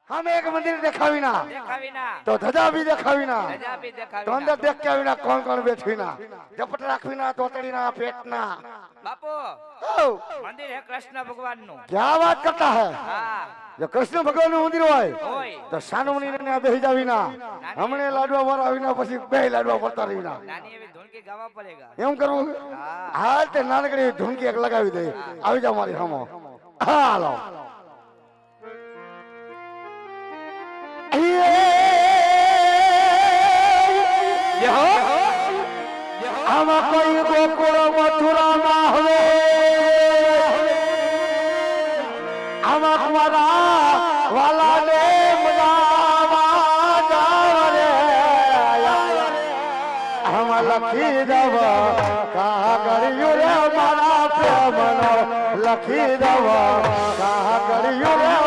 हम एक मंदिर देखावी ना तो धजा भी देखावी ना तो अंदर देख के आवी ना कौन कौन बैठी ना झपट राखवी ना तोतड़ी ना पेट ना बापू मंदिर है कृष्ण भगवान नु क्या बात करता है जो कृष्ण भगवान नु मंदिर होय तो सानमुनी ने बेही जावी ना हमने लाडवा वरावी ना પછી બે લાડવા પડતા રહીના નાની એવી ધૂનકી ગાવા પડેગા એમ કરવું હાલ તે નાનકડી ધૂનકી એક લગાવી દે આવી જાવ મારી સામો હાલો આમાં કોઈ ગોકુળ મથુરામાં હવે આમાં તમારા વાલાને મજામાં જાવ રે આમાં લખી દવ કા કર્યું રે મારા પ્રેમનો લખી દવ કા કર્યું રે